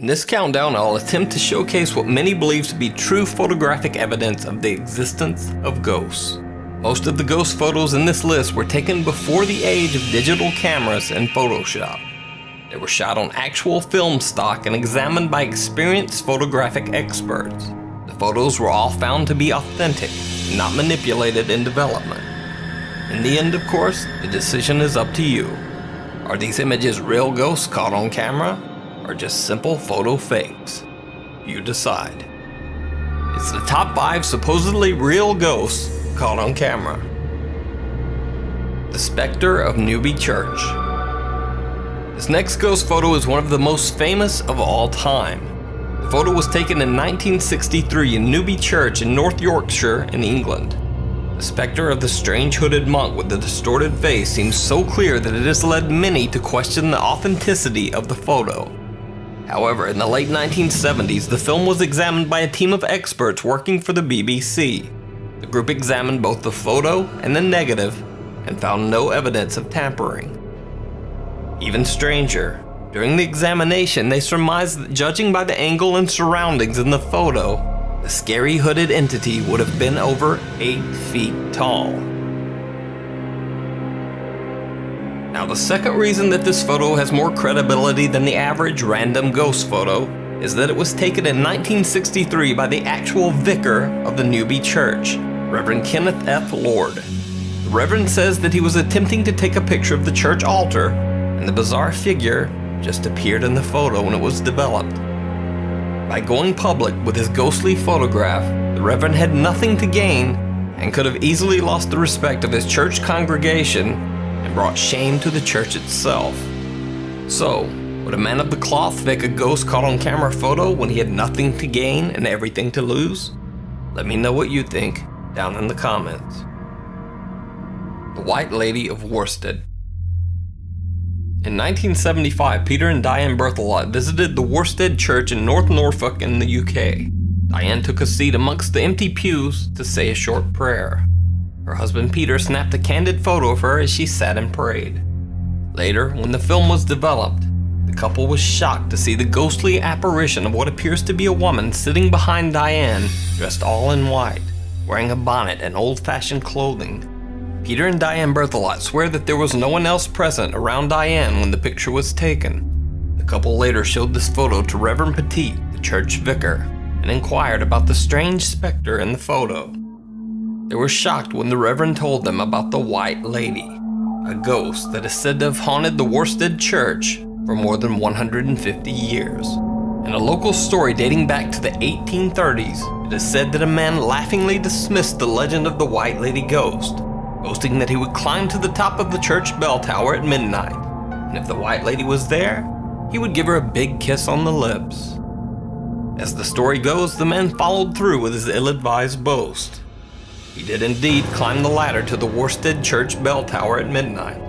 In this countdown, I'll attempt to showcase what many believe to be true photographic evidence of the existence of ghosts. Most of the ghost photos in this list were taken before the age of digital cameras and Photoshop. They were shot on actual film stock and examined by experienced photographic experts. The photos were all found to be authentic, not manipulated in development. In the end, of course, the decision is up to you. Are these images real ghosts caught on camera, or just simple photo fakes? You decide. It's the top 5 supposedly real ghosts caught on camera. The Spectre of Newby Church. This next ghost photo is one of the most famous of all time. The photo was taken in 1963 in Newby Church in North Yorkshire in England. The specter of the strange hooded monk with the distorted face seems so clear that it has led many to question the authenticity of the photo. However, in the late 1970s, the film was examined by a team of experts working for the BBC. The group examined both the photo and the negative and found no evidence of tampering. Even stranger, during the examination, they surmised that judging by the angle and surroundings in the photo, the scary hooded entity would have been over 8 feet tall. Now, the second reason that this photo has more credibility than the average random ghost photo is that it was taken in 1963 by the actual vicar of the Newby Church, Reverend Kenneth F. Lord. The Reverend says that he was attempting to take a picture of the church altar, and the bizarre figure just appeared in the photo when it was developed. By going public with his ghostly photograph, the Reverend had nothing to gain and could have easily lost the respect of his church congregation and brought shame to the church itself. So, would a man of the cloth fake a ghost caught on camera photo when he had nothing to gain and everything to lose? Let me know what you think down in the comments. The White Lady of Worsted. In 1975, Peter and Diane Berthelot visited the Worsted Church in North Norfolk in the UK. Diane took a seat amongst the empty pews to say a short prayer. Her husband Peter snapped a candid photo of her as she sat and prayed. Later, when the film was developed, the couple was shocked to see the ghostly apparition of what appears to be a woman sitting behind Diane, dressed all in white, wearing a bonnet and old-fashioned clothing. Peter and Diane Berthelot swear that there was no one else present around Diane when the picture was taken. The couple later showed this photo to Reverend Petit, the church vicar, and inquired about the strange specter in the photo. They were shocked when the Reverend told them about the White Lady, a ghost that is said to have haunted the Worsted Church for more than 150 years. In a local story dating back to the 1830s, it is said that a man laughingly dismissed the legend of the White Lady ghost, boasting that he would climb to the top of the church bell tower at midnight, and if the White Lady was there, he would give her a big kiss on the lips. As the story goes, the man followed through with his ill-advised boast. He did indeed climb the ladder to the Worsted Church bell tower at midnight.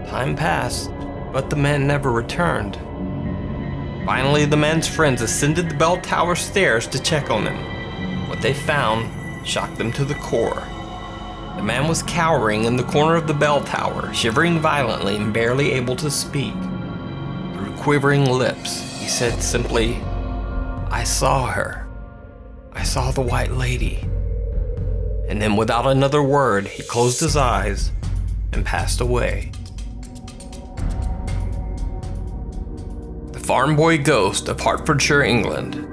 Time passed, but the man never returned. Finally, the man's friends ascended the bell tower stairs to check on him. What they found shocked them to the core. The man was cowering in the corner of the bell tower, shivering violently and barely able to speak. Through quivering lips, he said simply, "I saw her. I saw the White Lady." And then without another word, he closed his eyes and passed away. The Farm Boy Ghost of Hertfordshire, England.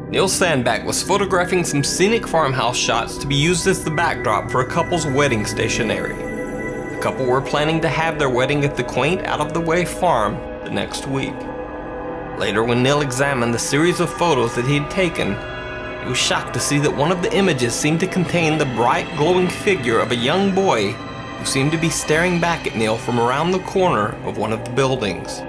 Neil Sandbach was photographing some scenic farmhouse shots to be used as the backdrop for a couple's wedding stationery. The couple were planning to have their wedding at the quaint, out-of-the-way farm the next week. Later, when Neil examined the series of photos that he had taken, he was shocked to see that one of the images seemed to contain the bright, glowing figure of a young boy who seemed to be staring back at Neil from around the corner of one of the buildings.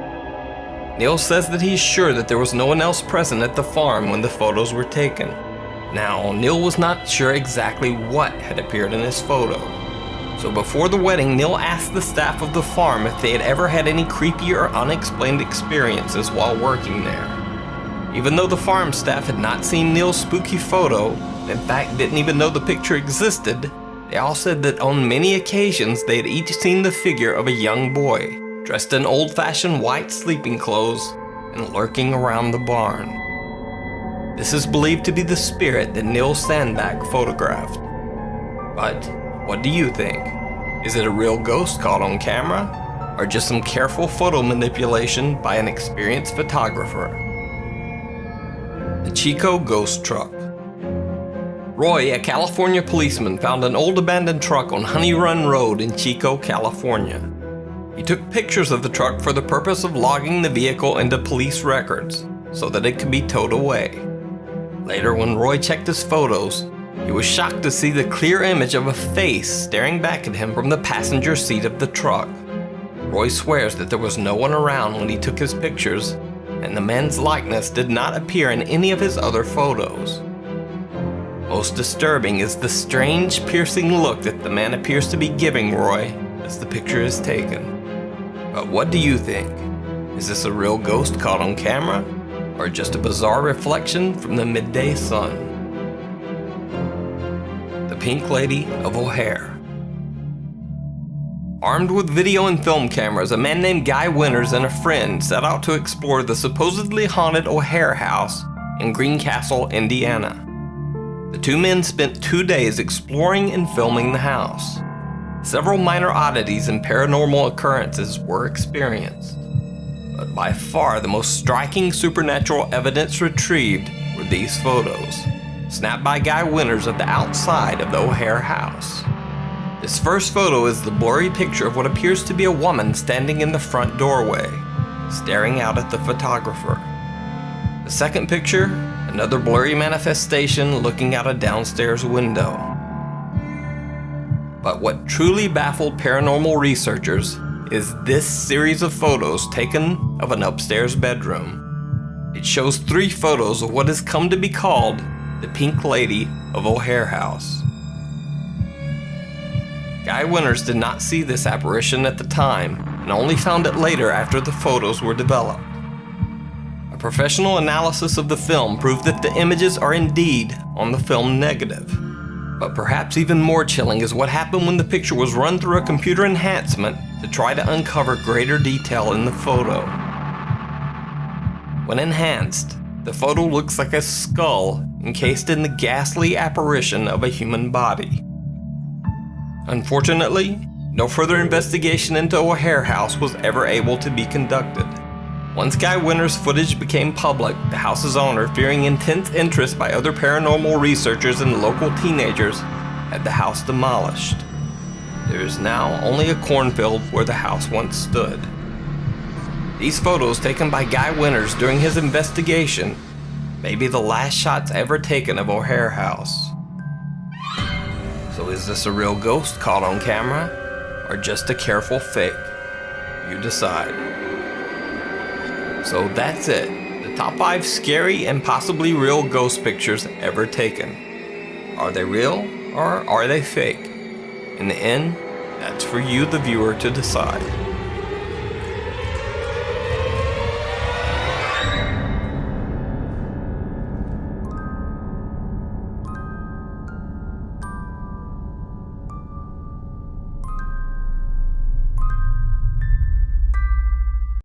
Neil says that he is sure that there was no one else present at the farm when the photos were taken. Now, Neil was not sure exactly what had appeared in his photo. So before the wedding, Neil asked the staff of the farm if they had ever had any creepy or unexplained experiences while working there. Even though the farm staff had not seen Neil's spooky photo, and in fact didn't even know the picture existed, they all said that on many occasions they had each seen the figure of a young boy, dressed in old-fashioned white sleeping clothes and lurking around the barn. This is believed to be the spirit that Neil Sandbach photographed. But what do you think? Is it a real ghost caught on camera, or just some careful photo manipulation by an experienced photographer? The Chico Ghost Truck. Roy, a California policeman, found an old abandoned truck on Honey Run Road in Chico, California. He took pictures of the truck for the purpose of logging the vehicle into police records so that it could be towed away. Later, when Roy checked his photos, he was shocked to see the clear image of a face staring back at him from the passenger seat of the truck. Roy swears that there was no one around when he took his pictures, and the man's likeness did not appear in any of his other photos. Most disturbing is the strange, piercing look that the man appears to be giving Roy as the picture is taken. But what do you think? Is this a real ghost caught on camera, or just a bizarre reflection from the midday sun? The Pink Lady of O'Hare. Armed with video and film cameras, a man named Guy Winters and a friend set out to explore the supposedly haunted O'Hare house in Greencastle, Indiana. The two men spent 2 days exploring and filming the house. Several minor oddities and paranormal occurrences were experienced, but by far the most striking supernatural evidence retrieved were these photos, snapped by Guy Winters of the outside of the O'Hare house. This first photo is the blurry picture of what appears to be a woman standing in the front doorway, staring out at the photographer. The second picture, another blurry manifestation looking out a downstairs window. But what truly baffled paranormal researchers is this series of photos taken of an upstairs bedroom. It shows 3 photos of what has come to be called the Pink Lady of O'Hare House. Guy Winters did not see this apparition at the time and only found it later after the photos were developed. A professional analysis of the film proved that the images are indeed on the film negative. But perhaps even more chilling is what happened when the picture was run through a computer enhancement to try to uncover greater detail in the photo. When enhanced, the photo looks like a skull encased in the ghastly apparition of a human body. Unfortunately, no further investigation into O'Hare House was ever able to be conducted. Once Guy Winters' footage became public, the house's owner, fearing intense interest by other paranormal researchers and local teenagers, had the house demolished. There is now only a cornfield where the house once stood. These photos taken by Guy Winters during his investigation may be the last shots ever taken of O'Hare House. So is this a real ghost caught on camera, or just a careful fake? You decide. So that's it, the top 5 scary and possibly real ghost pictures ever taken. Are they real, or are they fake? In the end, that's for you, the viewer, to decide.